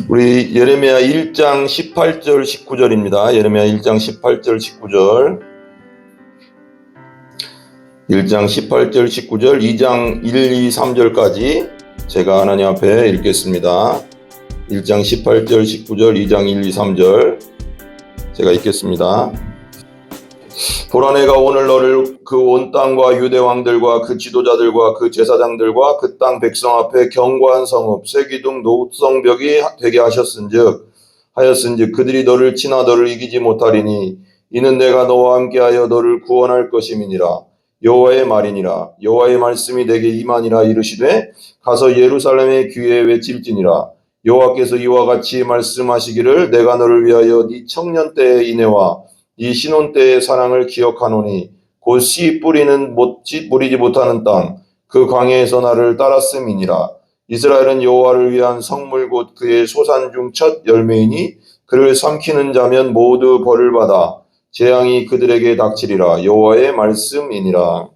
우리 예레미야 1장 18절 19절입니다. 예레미야 1장 18절 19절 1장 18절 19절 2장 1, 2, 3절까지 제가 하나님 앞에 읽겠습니다. 1장 18절 19절 2장 1, 2, 3절 제가 읽겠습니다. 보라, 내가 오늘 너를 그 온 땅과 유대 왕들과 그 지도자들과 그 제사장들과 그 땅 백성 앞에 견고한 성읍 쇠기둥 노성벽이 되게 하였은즉 그들이 너를 치나 너를 이기지 못하리니 이는 내가 너와 함께하여 너를 구원할 것임이니라. 여호와의 말이니라. 여호와의 말씀이 내게 임하니라. 이르시되 가서 예루살렘의 귀에 외칠지니라. 여호와께서 이와 같이 말씀하시기를 내가 너를 위하여 네 청년 때의 인애와 이 신혼 때의 사랑을 기억하노니 곧 씨 뿌리지 못하는 땅 그 광야에서 나를 따랐음이니라. 이스라엘은 여호와를 위한 성물 곧 그의 소산 중 첫 열매이니 그를 삼키는 자면 모두 벌을 받아 재앙이 그들에게 닥치리라. 여호와의 말씀이니라.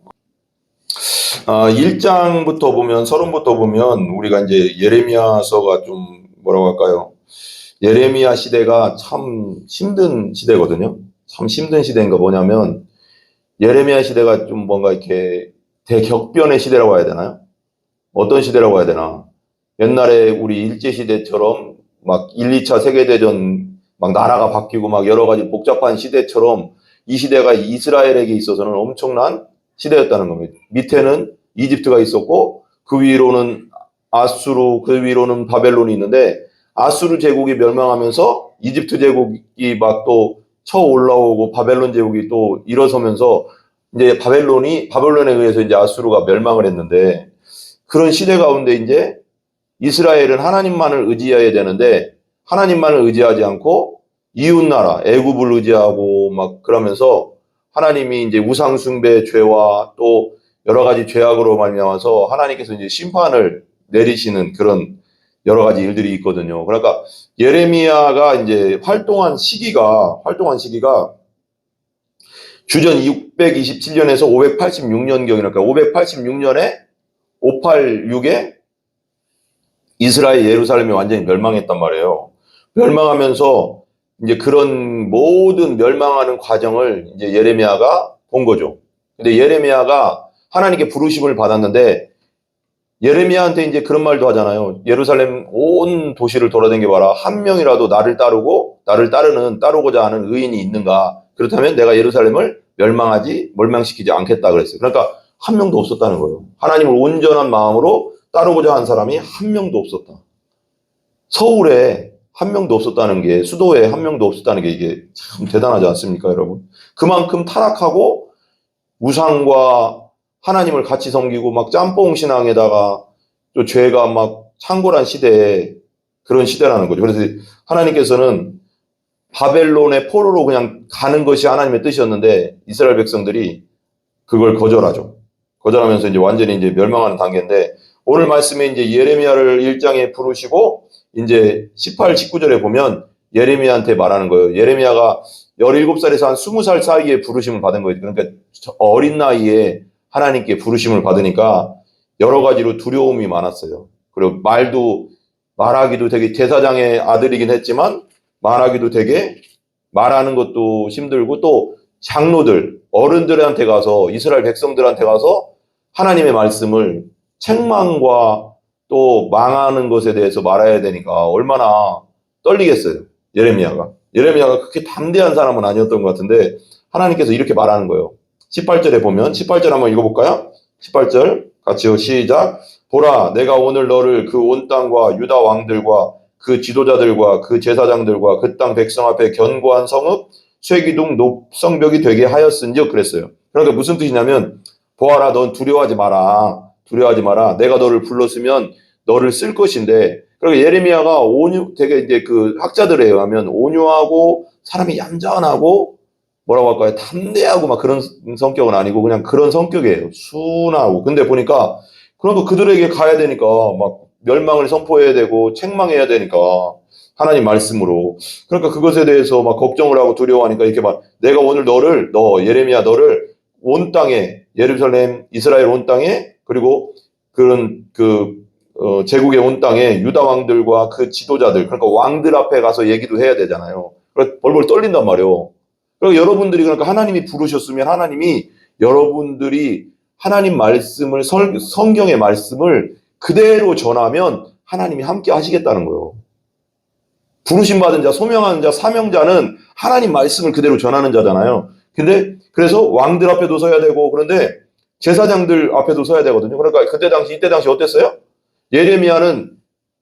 1장부터 보면 서론부터 보면 우리가 이제 예레미야서가 좀 뭐라고 할까요? 예레미야 시대가 참 힘든 시대거든요. 참 힘든 시대인가 뭐냐면 예레미야 시대가 좀 뭔가 이렇게 대격변의 시대라고 해야 되나요? 어떤 시대라고 해야 되나? 옛날에 우리 일제시대처럼 막 1, 2차 세계대전 막 나라가 바뀌고 막 여러 가지 복잡한 시대처럼 이 시대가 이스라엘에게 있어서는 엄청난 시대였다는 겁니다. 밑에는 이집트가 있었고 그 위로는 아수르, 그 위로는 바벨론이 있는데 아수르 제국이 멸망하면서 이집트 제국이 막 또 쳐 올라오고 바벨론 제국이 또 일어서면서 이제 바벨론에 의해서 이제 아수르가 멸망을 했는데 그런 시대 가운데 이제 이스라엘은 하나님만을 의지해야 되는데 하나님만을 의지하지 않고 이웃나라 애굽을 의지하고 막 그러면서 하나님이 이제 우상숭배 죄와 또 여러 가지 죄악으로 말미암아서 하나님께서 이제 심판을 내리시는 그런 여러 가지 일들이 있거든요. 그러니까 예레미야가 이제 활동한 시기가 주전 627년에서 586년경이니까 586년에 586에 이스라엘 예루살렘이 완전히 멸망했단 말이에요. 멸망하면서 이제 그런 모든 멸망하는 과정을 이제 예레미야가 본 거죠. 근데 예레미야가 하나님께 부르심을 받았는데 예레미야한테 이제 그런 말도 하잖아요. 예루살렘 온 도시를 돌아다녀 봐라. 한 명이라도 나를 따르고자 하는 의인이 있는가? 그렇다면 내가 예루살렘을 멸망시키지 않겠다 그랬어요. 그러니까 한 명도 없었다는 거예요. 하나님을 온전한 마음으로 따르고자 한 사람이 한 명도 없었다. 서울에 한 명도 없었다는 게, 수도에 한 명도 없었다는 게 이게 참 대단하지 않습니까, 여러분? 그만큼 타락하고 우상과 하나님을 같이 섬기고 막 짬뽕 신앙에다가 또 죄가 막 창궐한 시대에 그런 시대라는 거죠. 그래서 하나님께서는 바벨론의 포로로 그냥 가는 것이 하나님의 뜻이었는데 이스라엘 백성들이 그걸 거절하죠. 거절하면서 이제 완전히 이제 멸망하는 단계인데 오늘 말씀에 이제 예레미야를 1장에 부르시고 이제 18, 19절에 보면 예레미야한테 말하는 거예요. 예레미야가 17살에서 한 20살 사이에 부르심을 받은 거예요. 그러니까 어린 나이에 하나님께 부르심을 받으니까 여러 가지로 두려움이 많았어요. 그리고 말하기도 되게 제사장의 아들이긴 했지만 말하기도 되게 말하는 것도 힘들고 또 장로들, 어른들한테 가서 이스라엘 백성들한테 가서 하나님의 말씀을 책망과 또 망하는 것에 대해서 말해야 되니까 얼마나 떨리겠어요. 예레미야가 그렇게 담대한 사람은 아니었던 것 같은데 하나님께서 이렇게 말하는 거예요. 18절에 보면 18절 한번 읽어볼까요? 18절 같이요. 시작. 보라, 내가 오늘 너를 그 온 땅과 유다 왕들과 그 지도자들과 그 제사장들과 그 땅 백성 앞에 견고한 성읍 쇠기둥 높성벽이 되게 하였은즉 그랬어요. 그러니까 무슨 뜻이냐면 보아라, 넌 두려워하지 마라. 내가 너를 불렀으면 너를 쓸 것인데. 그러니까 예레미야가 되게 이제 그 학자들에 의하면 온유하고 사람이 얌전하고 뭐라고 할까요? 담대하고 막 그런 성격은 아니고 그냥 그런 성격이에요. 순하고. 근데 보니까 그러니까 그들에게 가야 되니까 막 멸망을 선포해야 되고 책망해야 되니까 하나님 말씀으로. 그러니까 그것에 대해서 막 걱정을 하고 두려워하니까 이렇게 막 내가 오늘 예레미야 너를 온 땅에 예루살렘 이스라엘 온 땅에 그리고 그런 그 제국에 온 땅에 유다 왕들과 그 지도자들, 그러니까 왕들 앞에 가서 얘기도 해야 되잖아요. 그래서 벌벌 떨린단 말이에요. 그러니까 여러분들이, 그러니까 하나님이 부르셨으면 하나님이 여러분들이 하나님 말씀을, 성경의 말씀을 그대로 전하면 하나님이 함께 하시겠다는 거예요. 부르심 받은 자, 소명하는 자, 사명자는 하나님 말씀을 그대로 전하는 자잖아요. 근데 그래서 왕들 앞에도 서야 되고, 그런데 제사장들 앞에도 서야 되거든요. 그러니까 이때 당시 어땠어요? 예레미야는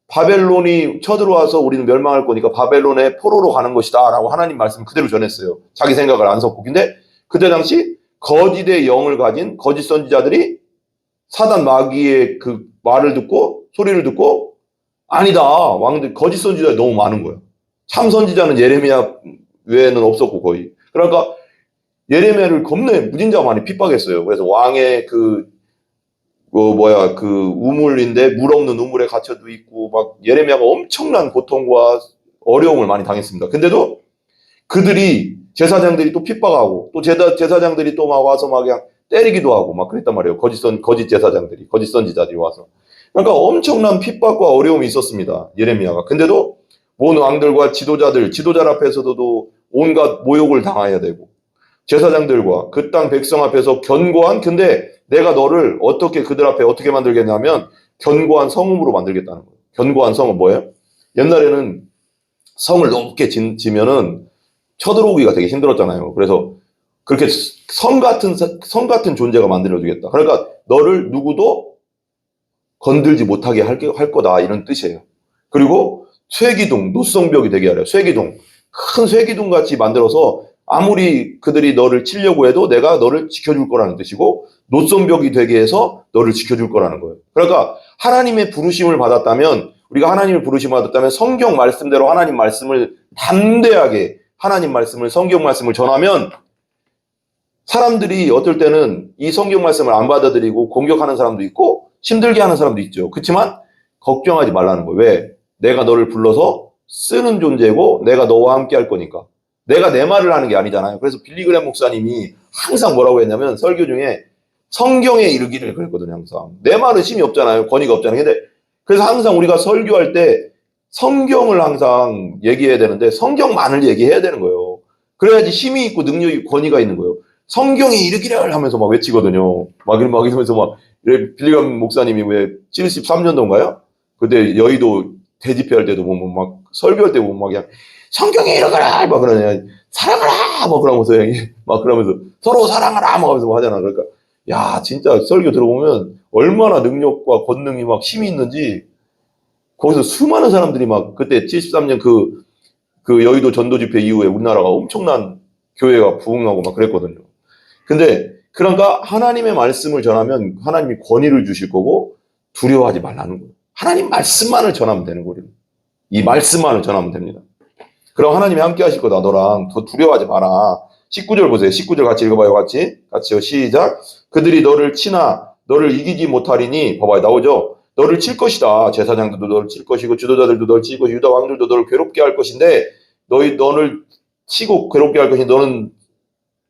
바벨론이 쳐들어와서 우리는 멸망할 거니까 바벨론의 포로로 가는 것이다 라고 하나님 말씀 그대로 전했어요. 자기 생각을 안 섞고. 근데 그때 당시 거짓의 영을 가진 거짓 선지자들이 사단 마귀의 그 말을 듣고, 소리를 듣고, 아니다, 왕들 거짓 선지자가 너무 많은 거예요. 참 선지자는 예레미야 외에는 없었고 거의. 그러니까 예레미야를 겁내 무진자가 많이 핍박했어요. 그래서 왕의 그 우물인데 물 없는 우물에 갇혀도 있고, 막 예레미야가 엄청난 고통과 어려움을 많이 당했습니다. 근데도 그들이, 제사장들이 또 핍박하고, 또 제사장들이 또 막 와서 막 그냥 때리기도 하고 막 그랬단 말이에요. 거짓 제사장들이, 거짓 선지자들이 와서. 그러니까 엄청난 핍박과 어려움이 있었습니다. 예레미야가. 근데도 온 왕들과 지도자 앞에서도 온갖 모욕을 당해야 되고, 제사장들과 그 땅 백성 앞에서 근데 내가 너를 어떻게 그들 앞에 어떻게 만들겠냐면 견고한 성읍으로 만들겠다는 거예요. 견고한 성은 뭐예요? 옛날에는 성을 높게 지면은 쳐들어오기가 되게 힘들었잖아요. 그래서 그렇게 성 같은 존재가 만들어주겠다. 그러니까 너를 누구도 건들지 못하게 할 거다, 이런 뜻이에요. 그리고 쇠기둥, 노성벽이 되게 하래요. 쇠기둥, 큰 쇠기둥 같이 만들어서 아무리 그들이 너를 치려고 해도 내가 너를 지켜줄 거라는 뜻이고, 노성벽이 되게 해서 너를 지켜줄 거라는 거예요. 그러니까 하나님의 부르심을 받았다면, 우리가 하나님의 부르심을 받았다면 성경 말씀대로 하나님 말씀을 담대하게, 하나님 말씀을, 성경 말씀을 전하면 사람들이 어떨 때는 이 성경 말씀을 안 받아들이고 공격하는 사람도 있고 힘들게 하는 사람도 있죠. 그렇지만 걱정하지 말라는 거예요. 왜? 내가 너를 불러서 쓰는 존재고 내가 너와 함께 할 거니까. 내가 내 말을 하는 게 아니잖아요. 그래서 빌리그램 목사님이 항상 뭐라고 했냐면, 설교 중에 성경에 이르기를 그랬거든요. 항상 내 말은 힘이 없잖아요. 권위가 없잖아요. 근데 그래서 항상 우리가 설교할 때 성경을 항상 얘기해야 되는데 성경만을 얘기해야 되는 거예요. 그래야지 힘이 있고 능력이, 권위가 있는 거예요. 성경에 이르기를 하면서 막 외치거든요. 막 이러면서 막, 빌리그램 목사님이 왜 73년도인가요? 그때 여의도 대집회할 때도 보면 막, 설교할 때 보면 막 그냥 성경에 이르거라 막 그러냐, 사랑하라 막 그러면서 막 그러면서 서로 사랑하라 막 하면서 하잖아. 그러니까 야, 진짜 설교 들어보면 얼마나 능력과 권능이 막 힘이 있는지. 거기서 수많은 사람들이 막, 그때 73년 그 여의도 전도 집회 이후에 우리나라가 엄청난 교회가 부흥하고 막 그랬거든요. 근데 그러니까 하나님의 말씀을 전하면 하나님이 권위를 주실 거고 두려워하지 말라는 거예요. 하나님 말씀만을 전하면 되는 거예요. 이 말씀만을 전하면 됩니다. 그럼 하나님이 함께 하실 거다. 너랑 더 두려워하지 마라. 19절 보세요. 19절 같이 읽어봐요. 같이요. 시작. 그들이 너를 치나 너를 이기지 못하리니, 봐봐요. 나오죠. 너를 칠 것이다. 제사장들도 너를 칠 것이고 지도자들도 너를 칠 것이고 유다 왕들도 너를 괴롭게 할 것인데, 너를 치고 괴롭게 할 것인데 너는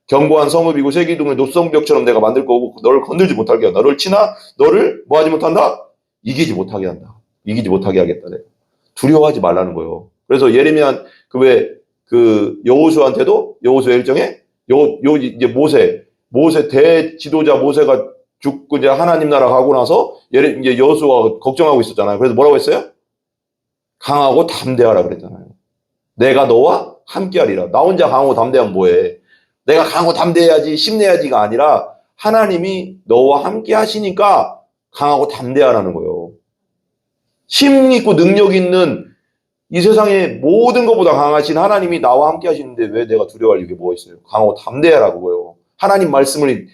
견고한 성읍이고 쇠기둥의 노성벽처럼 내가 만들 거고 너를 건들지 못하게 한다. 너를 치나 너를 뭐 하지 못한다? 이기지 못하게 한다. 이기지 못하게 하겠다. 내가. 두려워하지 말라는 거예요. 그래서 예레미야 여호수아한테도, 여호수아 1장에 이제 모세 대지도자 모세가 죽고 이제 하나님 나라 가고 나서 이제 여호수아가 걱정하고 있었잖아요. 그래서 뭐라고 했어요? 강하고 담대하라 그랬잖아요. 내가 너와 함께하리라. 나 혼자 강하고 담대하면 뭐해? 내가 강하고 담대해야지, 힘내야지가 아니라 하나님이 너와 함께 하시니까 강하고 담대하라는 거예요. 힘 있고 능력 있는 이 세상에 모든 것보다 강하신 하나님이 나와 함께 하시는데 왜 내가 두려워할 이유가 뭐가 있어요? 강하고 담대하라고요. 하나님 말씀을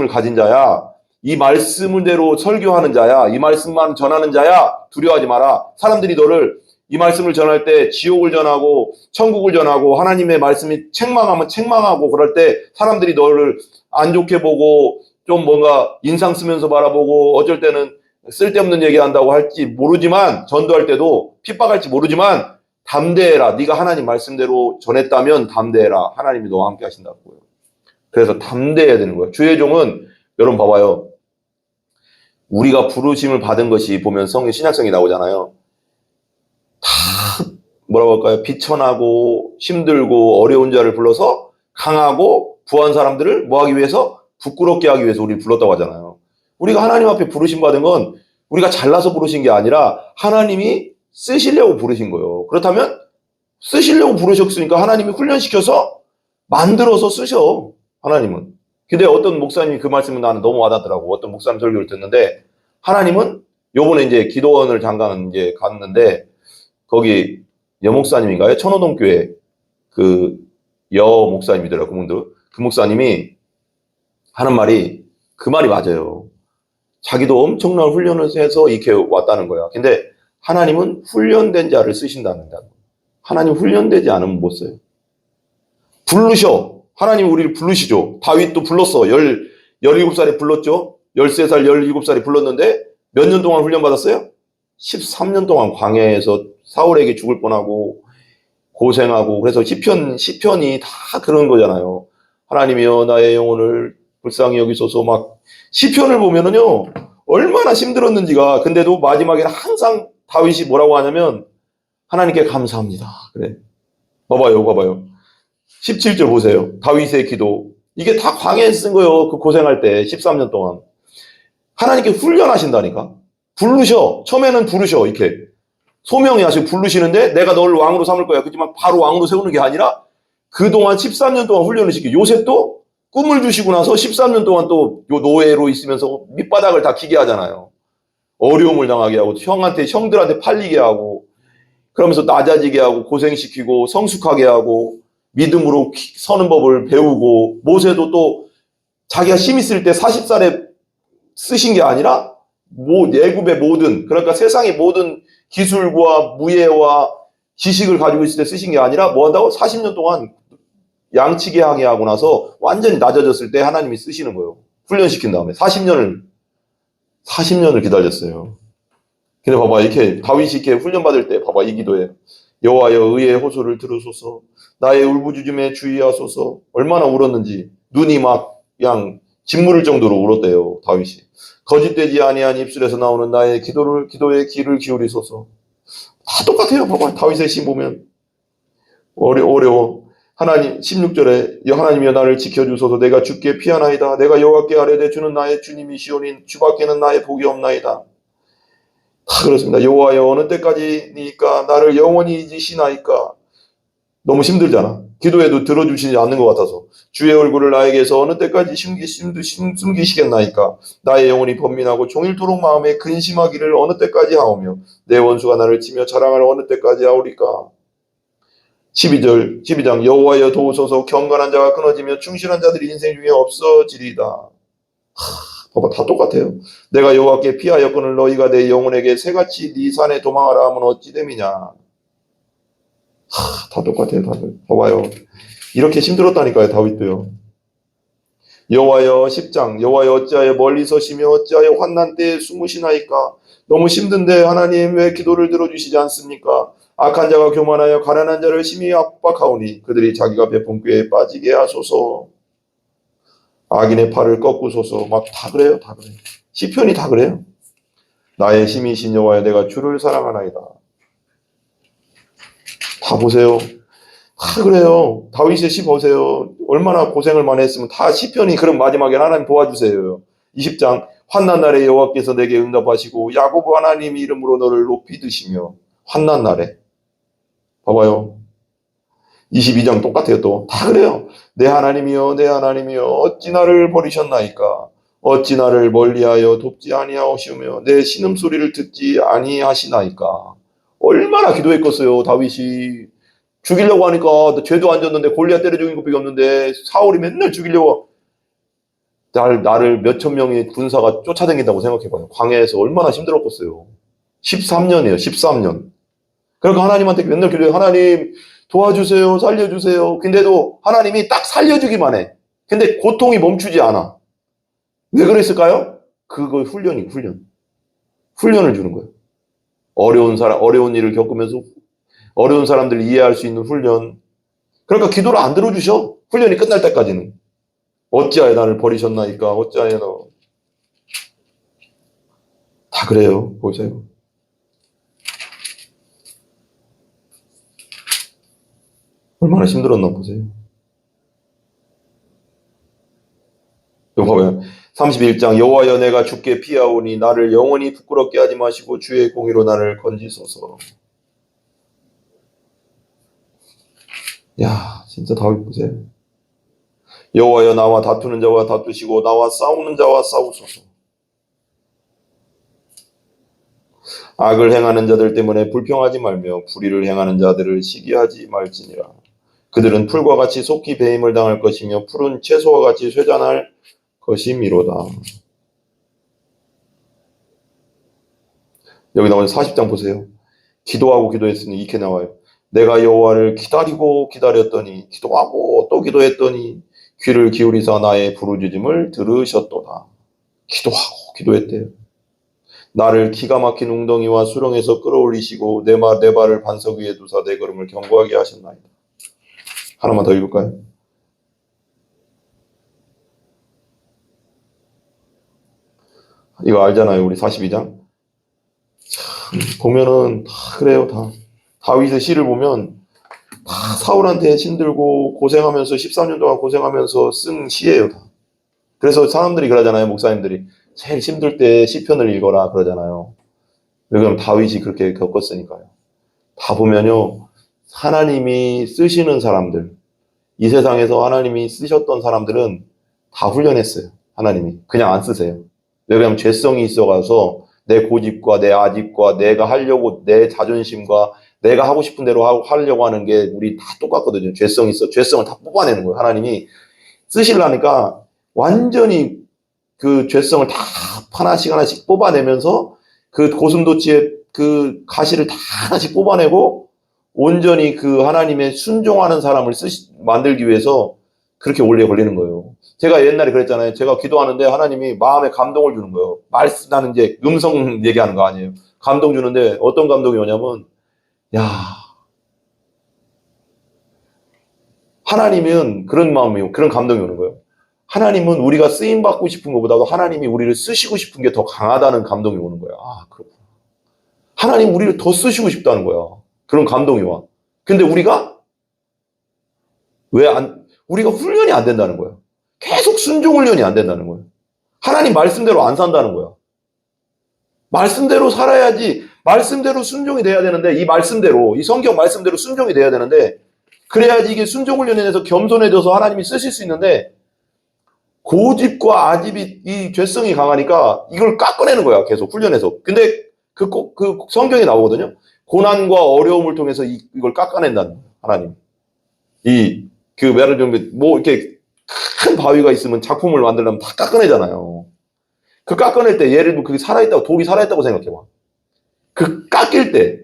가진 자야, 이 말씀대로 설교하는 자야, 이 말씀만 전하는 자야, 두려워하지 마라. 사람들이 너를 이 말씀을 전할 때 지옥을 전하고 천국을 전하고 하나님의 말씀이 책망하면 책망하고 그럴 때 사람들이 너를 안 좋게 보고 좀 뭔가 인상 쓰면서 바라보고 어쩔 때는 쓸데없는 얘기한다고 할지 모르지만, 전도할 때도 핍박할지 모르지만 담대해라. 네가 하나님 말씀대로 전했다면 담대해라. 하나님이 너와 함께 하신다고요. 그래서 담대해야 되는 거예요. 주의 종은, 여러분 봐봐요. 우리가 부르심을 받은 것이 보면 신약성이 나오잖아요. 다 뭐라고 할까요? 비천하고 힘들고 어려운 자를 불러서 강하고 부한 사람들을 뭐 하기 위해서? 부끄럽게 하기 위해서 우리를 불렀다고 하잖아요. 우리가 하나님 앞에 부르심 받은 건 우리가 잘나서 부르신 게 아니라 하나님이 쓰시려고 부르신 거예요. 그렇다면 쓰시려고 부르셨으니까 하나님이 훈련시켜서 만들어서 쓰셔, 하나님은. 근데 어떤 목사님이 그 말씀은 나는 너무 와닿더라고. 어떤 목사님 설교를 듣는데 하나님은 요번에 이제 기도원을 잠깐 이제 갔는데 거기 여목사님인가요? 천호동교회 그 여목사님이더라고, 그분들. 그 목사님이 하는 말이 그 말이 맞아요. 자기도 엄청난 훈련을 해서 이렇게 왔다는 거야. 근데 하나님은 훈련된 자를 쓰신다는 거야. 하나님 훈련되지 않으면 못 써요. 부르셔. 하나님 우리를 부르시죠. 다윗도 불렀어. 17살에 불렀죠. 13살, 17살에 불렀는데 몇 년 동안 훈련 받았어요? 13년 동안 광야에서 사울에게 죽을 뻔하고 고생하고 그래서 시편이 다 그런 거잖아요. 하나님이여 나의 영혼을 불쌍히 여기소서 막 시편을 보면은요 얼마나 힘들었는지가 근데도 마지막에는 항상 다윗이 뭐라고 하냐면 하나님께 감사합니다. 그래. 봐봐요. 17절 보세요. 다윗의 기도. 이게 다 광야에서 쓴 거예요. 그 고생할 때 13년 동안. 하나님께 훈련하신다니까. 부르셔. 처음에는 부르셔. 이렇게. 소명이 하시고 부르시는데 내가 너를 왕으로 삼을 거야. 그렇지만 바로 왕으로 세우는 게 아니라 그동안 13년 동안 훈련을 시켜. 요셉도 꿈을 주시고 나서 13년 동안 또 요 노예로 있으면서 밑바닥을 다 기게 하잖아요. 어려움을 당하게 하고 형들한테 팔리게 하고 그러면서 낮아지게 하고 고생시키고 성숙하게 하고 믿음으로 서는 법을 배우고 모세도 또 자기가 힘 있을 때 40살에 쓰신 게 아니라 애굽의 모든 그러니까 세상의 모든 기술과 무예와 지식을 가지고 있을 때 쓰신 게 아니라 뭐 한다고? 40년 동안 양치게 하게 하고 나서 완전히 낮아졌을 때 하나님이 쓰시는 거예요. 훈련시킨 다음에 40년을 기다렸어요. 근데 봐봐 이렇게 다윗이 이렇게 훈련받을 때 봐봐 이 기도에 여호와여 의의 호소를 들으소서 나의 울부짖음에 주의하소서 얼마나 울었는지 눈이 막 그냥 짓무를 정도로 울었대요 다윗이. 거짓되지 아니한 입술에서 나오는 나의 기도에 귀를 기울이소서. 다 똑같아요. 봐봐 다윗의 시 보면 어려워. 하나님 16절에 하나님이여 나를 지켜주소서 내가 주께 피하나이다. 내가 여호와께 아뢰되 주는 나의 주님이시오니 주밖에는 나의 복이 없나이다. 다 그렇습니다. 여호와여 어느 때까지니까 나를 영원히 잊으시나이까. 너무 힘들잖아. 기도해도 들어주시지 않는 것 같아서. 주의 얼굴을 나에게서 어느 때까지 숨기시겠나이까. 나의 영혼이 번민하고 종일토록 마음에 근심하기를 어느 때까지 하오며 내 원수가 나를 치며 자랑을 어느 때까지 하오리까. 12장 여호와여 도우소서 경건한 자가 끊어지며 충실한 자들이 인생 중에 없어지리다. 봐봐 다 똑같아요. 내가 여호와께 피하였거늘 너희가 내 영혼에게 새같이 네 산에 도망하라 하면 어찌 됨이냐. 다 똑같아요 다들. 봐봐요. 이렇게 힘들었다니까요 다윗도요. 여호와여 10장 여호와여 어찌하여 멀리 서시며 어찌하여 환난 때에 숨으시나이까. 너무 힘든데 하나님 왜 기도를 들어주시지 않습니까? 악한 자가 교만하여 가난한 자를 심히 압박하오니 그들이 자기가 베푼 꾀에 빠지게 하소서. 악인의 팔을 꺾으소서. 막 다 그래요. 다 그래요. 시편이 다 그래요. 나의 힘이신 여호와여 내가 주를 사랑하나이다. 다 보세요. 다 그래요. 다윗의 시 보세요. 얼마나 고생을 많이 했으면 다 시편이 그런 마지막에 하나님 도와주세요. 20장 환난 날에 여호와께서 내게 응답하시고 야곱 하나님 이름으로 너를 높이 드시며. 환난 날에 봐봐요. 22장 똑같아요. 또 다 그래요. 내 하나님이여 내 하나님이여 어찌 나를 버리셨나이까. 어찌 나를 멀리하여 돕지 아니하시며 내 신음소리를 듣지 아니하시나이까. 얼마나 기도했겠어요 다윗이. 죽이려고 하니까 죄도 안 졌는데 골리앗 때려 죽인 것밖에 없는데 사울이 맨날 죽이려고 나를 몇천 명의 군사가 쫓아다닌다고 생각해봐요. 광야에서 얼마나 힘들었겠어요. 13년이에요. 13년. 그러니까 하나님한테 맨날 기도해요. 하나님 도와주세요. 살려주세요. 근데도 하나님이 딱 살려주기만 해. 근데 고통이 멈추지 않아. 왜 그랬을까요? 그거 훈련을 주는 거예요. 어려운 일을 겪으면서 어려운 사람들을 이해할 수 있는 훈련. 그러니까 기도를 안 들어주셔. 훈련이 끝날 때까지는. 어찌하여 나를 버리셨나이까. 어찌하여 너. 다 그래요. 보세요. 얼마나 힘들었나 보세요. 이거 봐봐요. 31장 여호와여 내가 주께 피하오니 나를 영원히 부끄럽게 하지 마시고 주의 공의로 나를 건지소서. 야, 진짜 다윗 보세요. 여호와여 나와 다투는 자와 다투시고 나와 싸우는 자와 싸우소서. 악을 행하는 자들 때문에 불평하지 말며 불의를 행하는 자들을 시기하지 말지니라. 그들은 풀과 같이 속히 배임을 당할 것이며 푸른 채소와 같이 쇠잔할 것이미로다. 여기 나오는 40장 보세요. 기도하고 기도했으니 이렇게 나와요. 내가 여호와를 기다리고 기다렸더니 기도하고 또 기도했더니 귀를 기울이사 나의 부르짖음을 들으셨도다. 기도하고 기도했대요. 나를 기가 막힌 웅덩이와 수렁에서 끌어올리시고 내 발을 반석 위에 두사 내 걸음을 견고하게 하셨나이다. 하나만 더 읽을까요? 이거 알잖아요. 우리 42장. 참, 보면은 다 그래요. 다. 다윗의 시를 보면 다 사울한테 힘들고 고생하면서 13년 동안 고생하면서 쓴 시예요. 다. 그래서 사람들이 그러잖아요. 목사님들이. 제일 힘들 때 시편을 읽어라 그러잖아요. 왜냐면 다윗이 그렇게 겪었으니까요. 다 보면요. 하나님이 쓰시는 사람들, 이 세상에서 하나님이 쓰셨던 사람들은 다 훈련했어요. 하나님이. 그냥 안 쓰세요. 왜냐면 죄성이 있어가서 내 고집과 내 아집과 내가 하려고 내 자존심과 내가 하고 싶은 대로 하려고 하는 게 우리 다 똑같거든요. 죄성이 있어. 죄성을 다 뽑아내는 거예요. 하나님이 쓰시려니까 완전히 그 죄성을 다 하나씩 하나씩 뽑아내면서 그 고슴도치의 그 가시를 다 하나씩 뽑아내고 온전히 그 하나님의 순종하는 사람을 만들기 위해서 그렇게 오래 걸리는 거예요. 제가 옛날에 그랬잖아요. 제가 기도하는데 하나님이 마음에 감동을 주는 거예요. 나는 이제 음성 얘기하는 거 아니에요. 감동 주는데 어떤 감동이 오냐면, 야, 하나님은 그런 마음이, 그런 감동이 오는 거예요. 하나님은 우리가 쓰임받고 싶은 것보다도 하나님이 우리를 쓰시고 싶은 게 더 강하다는 감동이 오는 거야. 아, 그렇구나. 하나님 우리를 더 쓰시고 싶다는 거야. 그런 감동이 와. 근데 우리가 우리가 훈련이 안 된다는 거야. 계속 순종 훈련이 안 된다는 거야. 하나님 말씀대로 안 산다는 거야. 말씀대로 살아야지, 말씀대로 순종이 돼야 되는데, 이 말씀대로, 이 성경 말씀대로 순종이 돼야 되는데, 그래야지 이게 순종 훈련에 대해서 겸손해져서 하나님이 쓰실 수 있는데, 고집과 아집이 이 죄성이 강하니까 이걸 깎아내는 거야. 계속 훈련해서. 근데 그 성경에 나오거든요. 고난과 어려움을 통해서 이걸 깎아낸다는 거야. 하나님. 예를 들면 뭐 이렇게 큰 바위가 있으면 작품을 만들려면 다 깎아내잖아요. 그 깎아낼 때 예를 들면 그게 살아있다고, 돌이 살아있다고 생각해봐. 그 깎일 때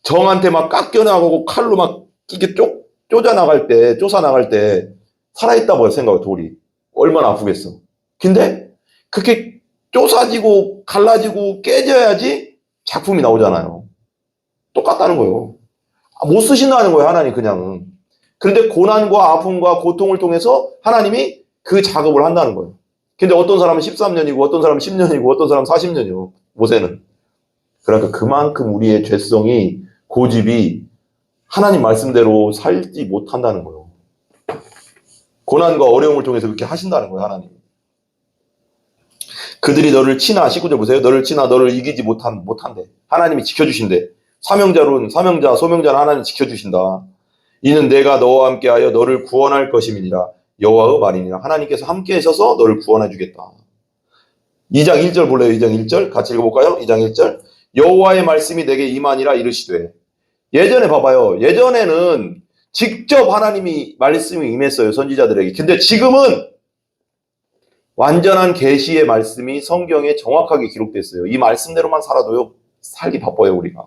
정한테 막 깎여나가고 칼로 막 이렇게 쫓아나갈 때 살아있다고 생각해. 돌이 얼마나 아프겠어. 근데 그렇게 쪼사지고 갈라지고 깨져야지 작품이 나오잖아요. 똑같다는 거예요. 못 쓰신다는 거예요. 하나님 그냥은. 그런데 고난과 아픔과 고통을 통해서 하나님이 그 작업을 한다는 거예요. 근데 어떤 사람은 13년이고 어떤 사람은 10년이고 어떤 사람은 40년이고 모세는. 그러니까 그만큼 우리의 죄성이, 고집이 하나님 말씀대로 살지 못한다는 거예요. 고난과 어려움을 통해서 그렇게 하신다는 거예요. 하나님. 그들이 너를 치나, 19절 보세요. 너를 치나 너를 이기지 못한대. 하나님이 지켜주신대. 사명자, 소명자는 하나님이 지켜주신다. 이는 내가 너와 함께하여 너를 구원할 것임이니라. 여호와의 말이니라. 하나님께서 함께 하셔서 너를 구원해 주겠다. 2장 1절 볼래요? 2장 1절 같이 읽어볼까요? 2장 1절 여호와의 말씀이 내게 임하니라 이르시되. 예전에 봐봐요. 예전에는 직접 하나님이 말씀이 임했어요. 선지자들에게. 근데 지금은 완전한 계시의 말씀이 성경에 정확하게 기록됐어요. 이 말씀대로만 살아도요, 살기 바빠요, 우리가.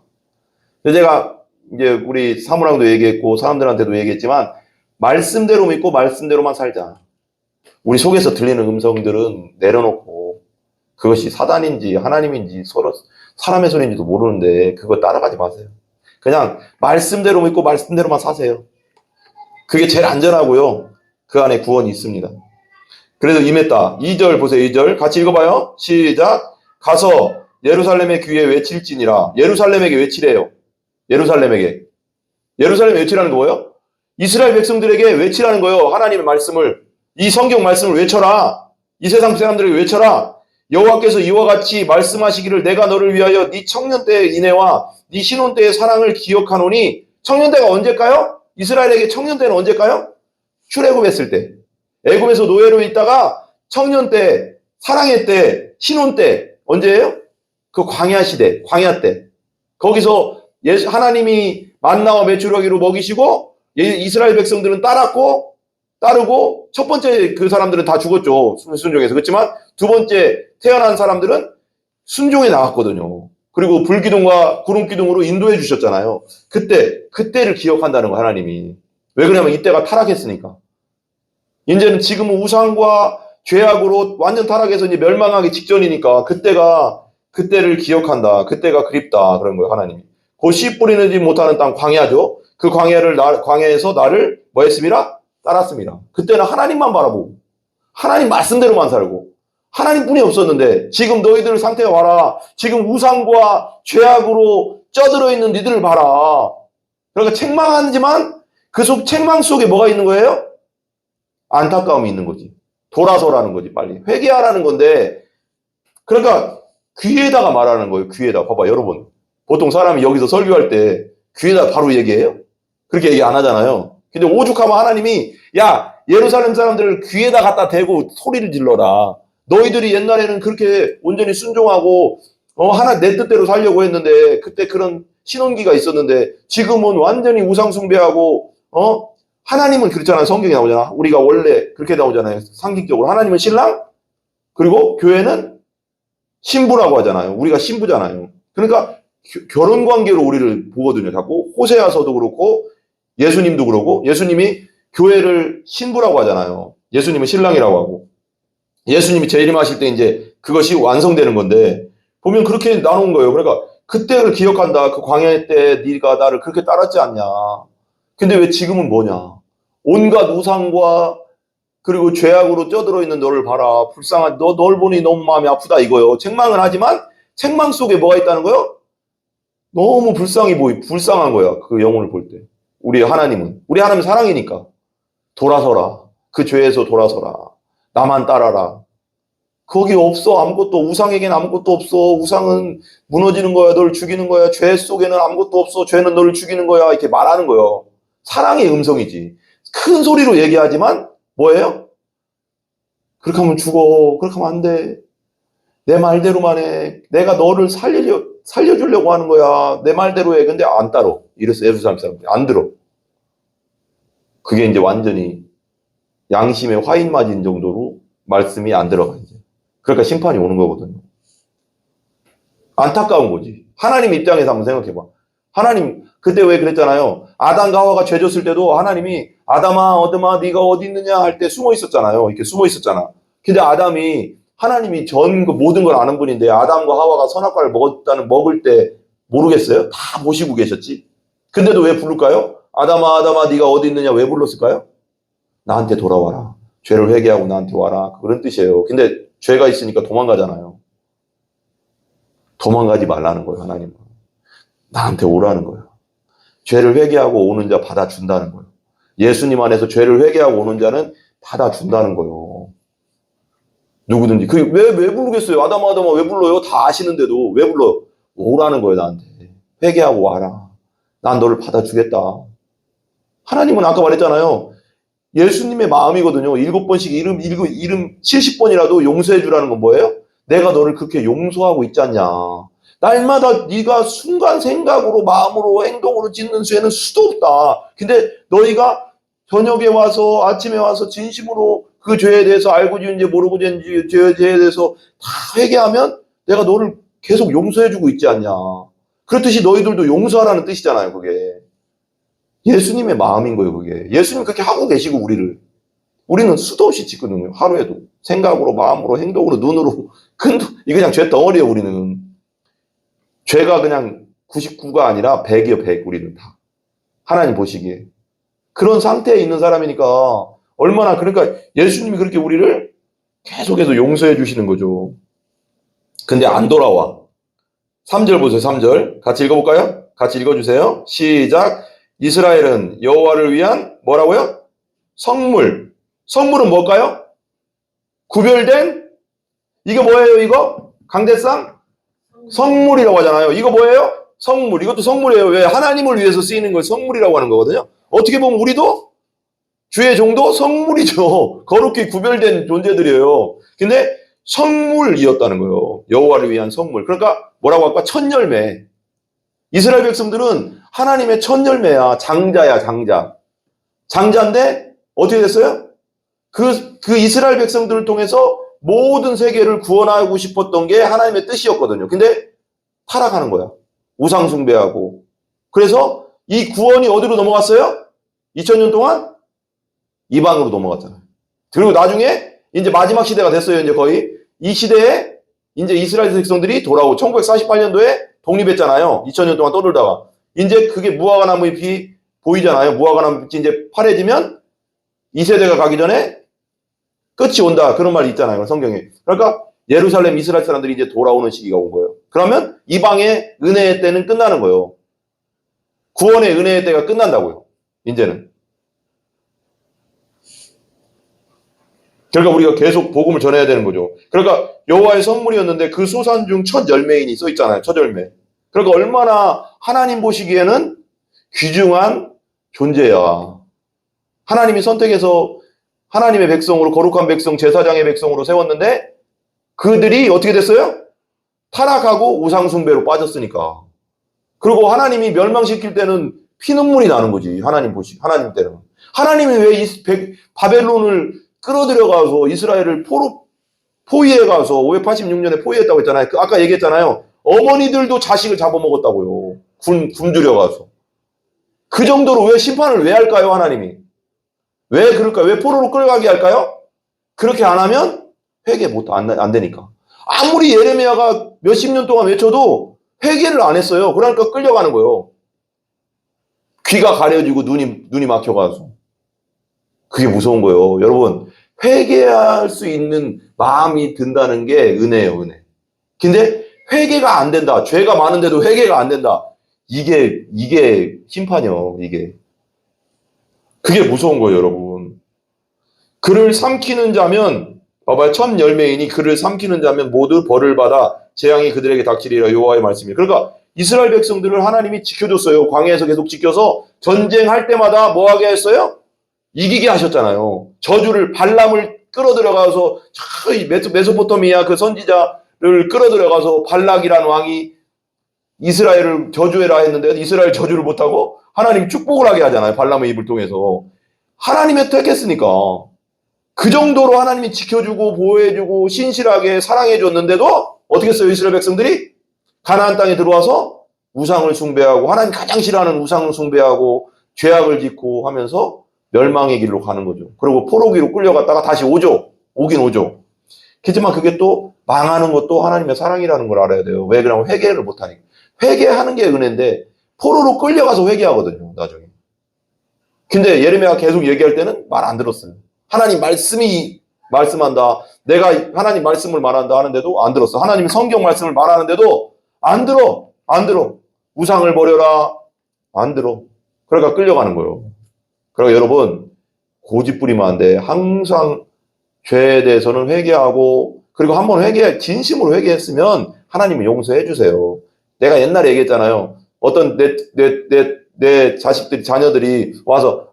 제가 이제 우리 사무랑도 얘기했고 사람들한테도 얘기했지만 말씀대로 믿고 말씀대로만 살자. 우리 속에서 들리는 음성들은 내려놓고 그것이 사단인지 하나님인지 서로 사람의 소리인지도 모르는데 그거 따라가지 마세요. 그냥 말씀대로 믿고 말씀대로만 사세요. 그게 제일 안전하고요. 그 안에 구원이 있습니다. 그래서 임했다. 2절 보세요. 2절 같이 읽어봐요. 시작. 가서 예루살렘의 귀에 외칠지니라. 예루살렘에게 외치래요. 예루살렘에게. 예루살렘에 외치라는 거 뭐예요? 이스라엘 백성들에게 외치라는 거예요. 하나님의 말씀을. 이 성경 말씀을 외쳐라. 이 세상 사람들에게 외쳐라. 여호와께서 이와 같이 말씀하시기를 내가 너를 위하여 네 청년 때의 인애와 네 신혼 때의 사랑을 기억하노니. 청년 때가 언제일까요? 이스라엘에게 청년 때는 언제일까요? 출애굽했을 때. 애굽에서 노예로 있다가 청년 때, 사랑의 때, 신혼 때 언제예요? 그 광야 시대, 광야 때. 거기서 하나님이 만나와 메추라기로 먹이시고 이스라엘 백성들은 따르고 첫 번째 그 사람들은 다 죽었죠. 순종해서. 그렇지만 두 번째 태어난 사람들은 순종에 나갔거든요. 그리고 불기둥과 구름기둥으로 인도해 주셨잖아요. 그때를 기억한다는 거 하나님이. 왜 그러냐면 이때가 타락했으니까. 이제는 지금은 우상과 죄악으로 완전 타락해서 이제 멸망하기 직전이니까 그때를 기억한다. 그때가 그립다. 그런 거예요, 하나님이. 그 씨 뿌리지 못하는 땅 광야죠. 그 광야에서 나를 뭐 했습니다? 따랐습니다. 그때는 하나님만 바라보고 하나님 말씀대로만 살고 하나님뿐이 없었는데 지금 너희들 상태가 봐라. 지금 우상과 죄악으로 쪄들어 있는 니들을 봐라. 그러니까 책망하지만 그 책망 속에 뭐가 있는 거예요? 안타까움이 있는 거지. 돌아서라는 거지. 빨리 회개하라는 건데, 그러니까 귀에다가 말하는 거예요. 귀에다. 봐봐 여러분, 보통 사람이 여기서 설교할 때 귀에다 바로 얘기해요? 그렇게 얘기 안 하잖아요. 근데 오죽하면 하나님이 야 예루살렘 사람들을 귀에다 갖다 대고 소리를 질러라. 너희들이 옛날에는 그렇게 온전히 순종하고 하나 내 뜻대로 살려고 했는데 그때 그런 신혼기가 있었는데 지금은 완전히 우상 숭배하고 하나님은 그렇잖아요. 성경에 나오잖아. 우리가 원래 그렇게 나오잖아요. 상징적으로 하나님은 신랑 그리고 교회는 신부라고 하잖아요. 우리가 신부잖아요. 그러니까 결혼 관계로 우리를 보거든요. 자꾸 호세아서도 그렇고 예수님도 그러고 예수님이 교회를 신부라고 하잖아요. 예수님은 신랑이라고 하고 예수님이 재림하실 때 이제 그것이 완성되는 건데 보면 그렇게 나눈 거예요. 그러니까 그때를 기억한다. 그 광야 때 네가 나를 그렇게 따랐지 않냐. 근데 왜 지금은 뭐냐. 온갖 우상과 그리고 죄악으로 쪄들어 있는 너를 봐라. 불쌍한 널 보니 너무 마음이 아프다 이거요. 책망은 하지만 책망 속에 뭐가 있다는 거요? 너무 불쌍한 거야. 그 영혼을 볼 때. 우리 하나님 사랑이니까. 돌아서라. 그 죄에서 돌아서라. 나만 따라라. 거기 없어. 아무것도. 우상에게는 아무것도 없어. 우상은 무너지는 거야. 널 죽이는 거야. 죄 속에는 아무것도 없어. 죄는 너를 죽이는 거야. 이렇게 말하는 거예요. 사랑의 음성이지. 큰 소리로 얘기하지만 뭐예요? 그렇게 하면 죽어. 그렇게 하면 안 돼. 내 말대로만 해. 내가 너를 살려주려고 하는 거야. 내 말대로 해. 근데 안 따라. 이랬어. 예루살렘 사람들이. 안 들어. 그게 이제 완전히 양심에 화인 맞은 정도로 말씀이 안 들어가 이제. 그러니까 심판이 오는 거거든요. 안타까운 거지. 하나님 입장에서 한번 생각해봐. 하나님 그때 왜 그랬잖아요. 아담과 하와가 죄 졌을 때도 하나님이 아담아 네가 어디 있느냐 할 때 숨어 있었잖아요. 이렇게 숨어 있었잖아. 근데 하나님이 전 모든 걸 아는 분인데 아담과 하와가 선악과를 먹을 때 모르겠어요? 다 보시고 계셨지. 근데도 왜 부를까요? 아담아 네가 어디 있느냐 왜 불렀을까요? 나한테 돌아와라. 죄를 회개하고 나한테 와라. 그런 뜻이에요. 근데 죄가 있으니까 도망가잖아요. 도망가지 말라는 거예요. 하나님은. 나한테 오라는 거예요. 죄를 회개하고 오는 자 받아준다는 거예요. 예수님 안에서 죄를 회개하고 오는 자는 받아준다는 거예요. 누구든지. 왜 부르겠어요? 아담아 왜 불러요? 다 아시는데도 왜 불러요? 오라는 거예요. 나한테. 회개하고 와라. 난 너를 받아주겠다. 하나님은 아까 말했잖아요. 예수님의 마음이거든요. 7번씩 이름 70번이라도 용서해 주라는 건 뭐예요? 내가 너를 그렇게 용서하고 있지 않냐. 날마다 네가 순간 생각으로 마음으로 행동으로 짓는 죄는 수도 없다. 근데 너희가 저녁에 와서 아침에 와서 진심으로 그 죄에 대해서 알고 지은지 모르고 지은지 죄에 대해서 다 회개하면 내가 너를 계속 용서해 주고 있지 않냐. 그렇듯이 너희들도 용서하라는 뜻이잖아요. 그게. 예수님의 마음인 거예요. 그게. 예수님 그렇게 하고 계시고 우리는 수도 없이 짓거든요. 하루에도. 생각으로 마음으로 행동으로 눈으로. 이게 그냥 죄 덩어리예요. 우리는. 죄가 그냥 99가 아니라 100이요. 100 우리는 다. 하나님 보시기에. 그런 상태에 있는 사람이니까 그러니까 예수님이 그렇게 우리를 계속해서 용서해 주시는 거죠. 근데 안 돌아와. 3절 보세요. 3절. 같이 읽어볼까요? 같이 읽어주세요. 시작. 이스라엘은 여호와를 위한 뭐라고요? 성물. 성물은 뭘까요? 구별된 이거 뭐예요? 이거? 강대상? 성물이라고 하잖아요. 이거 뭐예요? 성물. 이것도 성물이에요. 왜? 하나님을 위해서 쓰이는 걸 성물이라고 하는 거거든요. 어떻게 보면 우리도 주의 종도 성물이죠. 거룩히 구별된 존재들이에요. 근데 성물이었다는 거예요. 여호와를 위한 성물. 그러니까 뭐라고 할까? 첫 열매. 이스라엘 백성들은 하나님의 첫 열매야. 장자야, 장자. 장자인데 어떻게 됐어요? 그 이스라엘 백성들을 통해서 모든 세계를 구원하고 싶었던 게 하나님의 뜻이었거든요. 근데 타락하는 거야. 우상 숭배하고. 그래서 이 구원이 어디로 넘어갔어요? 2000년 동안 이방으로 넘어갔잖아요. 그리고 나중에 이제 마지막 시대가 됐어요. 이제 거의 이 시대에 이제 이스라엘 백성들이 돌아오고 1948년도에 독립했잖아요. 2000년 동안 떠들다가 이제 그게 무화과 나무 잎이 보이잖아요. 무화과 나무 잎이 이제 파래지면 이 세대가 가기 전에 끝이 온다. 그런 말이 있잖아요. 성경에. 그러니까 예루살렘 이스라엘 사람들이 이제 돌아오는 시기가 온 거예요. 그러면 이방의 은혜의 때는 끝나는 거예요. 구원의 은혜의 때가 끝난다고요. 이제는. 그러니까 우리가 계속 복음을 전해야 되는 거죠. 그러니까 여호와의 선물이었는데 그 소산 중 첫 열매인이 써 있잖아요. 첫 열매. 그러니까 얼마나 하나님 보시기에는 귀중한 존재야. 하나님이 선택해서 하나님의 백성으로 거룩한 백성, 제사장의 백성으로 세웠는데 그들이 어떻게 됐어요? 타락하고 우상숭배로 빠졌으니까. 그리고 하나님이 멸망시킬 때는 피눈물이 나는 거지. 하나님 때는. 하나님이 왜 바벨론을 끌어들여가서 이스라엘을 포위해가서 586년에 포위했다고 했잖아요. 아까 얘기했잖아요. 어머니들도 자식을 잡아먹었다고요. 굶주려가서. 그 정도로 왜 심판을 왜 할까요? 하나님이. 왜 그럴까요? 왜 포로로 끌어가게 할까요? 그렇게 안 하면 회개 안 되니까. 아무리 예레미야가 몇십 년 동안 외쳐도 회개를 안 했어요. 그러니까 끌려가는 거예요. 귀가 가려지고 눈이 막혀가서. 그게 무서운 거예요. 여러분, 회개할 수 있는 마음이 든다는 게 은혜예요, 은혜. 근데 회개가 안 된다. 죄가 많은데도 회개가 안 된다. 이게 심판이요, 이게. 그게 무서운 거예요, 여러분. 그를 삼키는 자면, 봐봐요. 첫 열매인이 그를 삼키는 자면 모두 벌을 받아 재앙이 그들에게 닥치리라 여호와의 말씀이에요. 그러니까 이스라엘 백성들을 하나님이 지켜줬어요. 광야에서 계속 지켜서 전쟁할 때마다 뭐 하게 했어요? 이기게 하셨잖아요. 저주를 발람을 끌어들여가서 메소포타미아 그 선지자를 끌어들여가서 발락이라는 왕이 이스라엘을 저주해라 했는데 이스라엘 저주를 못하고 하나님이 축복을 하게 하잖아요. 발람의 입을 통해서. 하나님의 택했으니까. 그 정도로 하나님이 지켜주고 보호해주고 신실하게 사랑해줬는데도 어떻게 했어요? 이스라엘 백성들이 가나안 땅에 들어와서 우상을 숭배하고 하나님 가장 싫어하는 우상을 숭배하고 죄악을 짓고 하면서 멸망의 길로 가는 거죠. 그리고 포로기로 끌려갔다가 다시 오긴 오죠. 그렇지만 그게 또 망하는 것도 하나님의 사랑이라는 걸 알아야 돼요. 왜 그러면 회개를 못하니까. 회개하는 게 은혜인데 포로로 끌려가서 회개하거든요. 나중에. 근데 예레미야가 계속 얘기할 때는 말 안 들었어요. 하나님 말씀이 말씀한다. 내가 하나님 말씀을 말한다 하는데도 안 들었어. 하나님 성경 말씀을 말하는데도 안 들어. 우상을 버려라. 안 들어. 그러니까 끌려가는 거예요. 그러니까 여러분 고집 부리면 안 돼. 항상 죄에 대해서는 회개하고 그리고 한번 진심으로 회개했으면 하나님은 용서해 주세요. 내가 옛날에 얘기했잖아요. 어떤 내 자녀들이 와서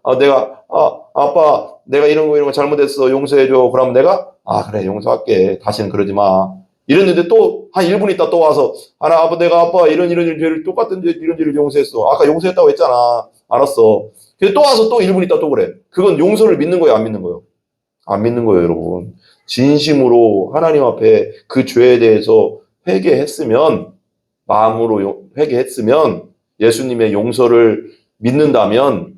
아빠 내가 이런 거 잘못했어 용서해줘. 그러면 내가 그래 용서할게. 다시는 그러지 마. 이랬는데 또 한 1분 있다 또 와서 아빠 이런 죄를 똑같은 이런 죄를 용서했어. 아까 용서했다고 했잖아. 알았어. 근데 또 와서 또 1분 있다 또 그래. 그건 용서를 믿는 거예요, 안 믿는 거예요? 안 믿는 거예요, 여러분. 진심으로 하나님 앞에 그 죄에 대해서 회개했으면 마음으로 회개했으면 예수님의 용서를 믿는다면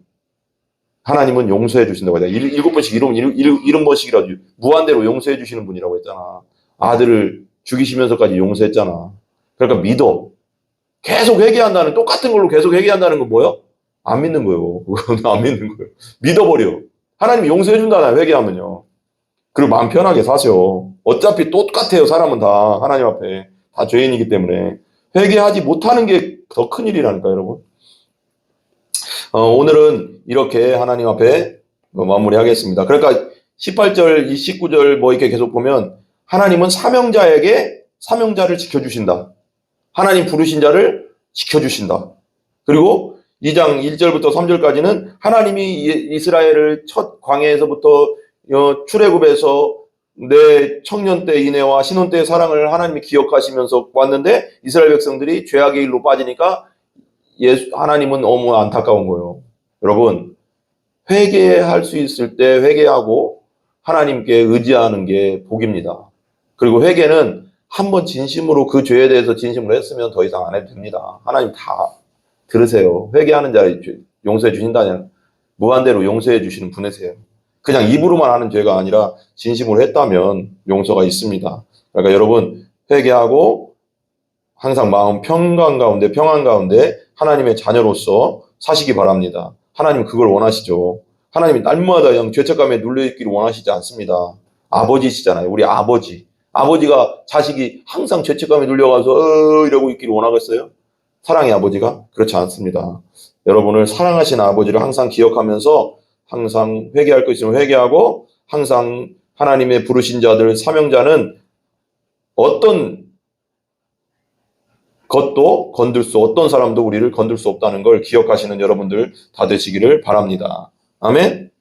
하나님은 용서해 주신다고 해요. 7번씩 70번씩이라도 무한대로 용서해 주시는 분이라고 했잖아. 아들을 죽이시면서까지 용서했잖아. 그러니까 믿어. 계속 회개한다는 똑같은 걸로 계속 회개한다는 건 뭐예요? 안 믿는 거예요. 그건 안 믿는 거예요. 믿어버려. 하나님이 용서해 준다잖아요. 회개하면요. 그리고 마음 편하게 사세요. 어차피 똑같아요. 사람은 다 하나님 앞에 다 죄인이기 때문에 회개하지 못하는 게 더 큰일이라니까요, 여러분. 오늘은 이렇게 하나님 앞에 마무리하겠습니다. 그러니까 18절, 19절 뭐 이렇게 계속 보면 하나님은 사명자에게 사명자를 지켜주신다. 하나님 부르신 자를 지켜주신다. 그리고 2장 1절부터 3절까지는 하나님이 이스라엘을 첫 광야에서부터 출애굽에서 내 청년 때 인애와 신혼 때의 사랑을 하나님이 기억하시면서 왔는데 이스라엘 백성들이 죄악의 일로 빠지니까 하나님은 너무 안타까운 거예요. 여러분, 회개할 수 있을 때 회개하고 하나님께 의지하는 게 복입니다. 그리고 회개는 한번 진심으로 그 죄에 대해서 진심으로 했으면 더 이상 안 해도 됩니다. 하나님 다 들으세요. 회개하는 자 용서해 주신다면 무한대로 용서해 주시는 분이세요. 그냥 입으로만 하는 죄가 아니라 진심으로 했다면 용서가 있습니다. 그러니까 여러분 회개하고 항상 마음 평강 가운데 하나님의 자녀로서 사시기 바랍니다. 하나님 그걸 원하시죠. 하나님이 날마다 그냥 죄책감에 눌려있기를 원하시지 않습니다. 아버지시잖아요. 우리 아버지. 아버지가 자식이 항상 죄책감에 눌려가서 이러고 있기를 원하겠어요? 사랑의 아버지가? 그렇지 않습니다. 여러분을 사랑하시는 아버지를 항상 기억하면서 항상 회개할 것 있으면 회개하고 항상 하나님의 부르신 자들, 사명자는 어떤 것도 어떤 사람도 우리를 건들 수 없다는 걸 기억하시는 여러분들 다 되시기를 바랍니다. 아멘.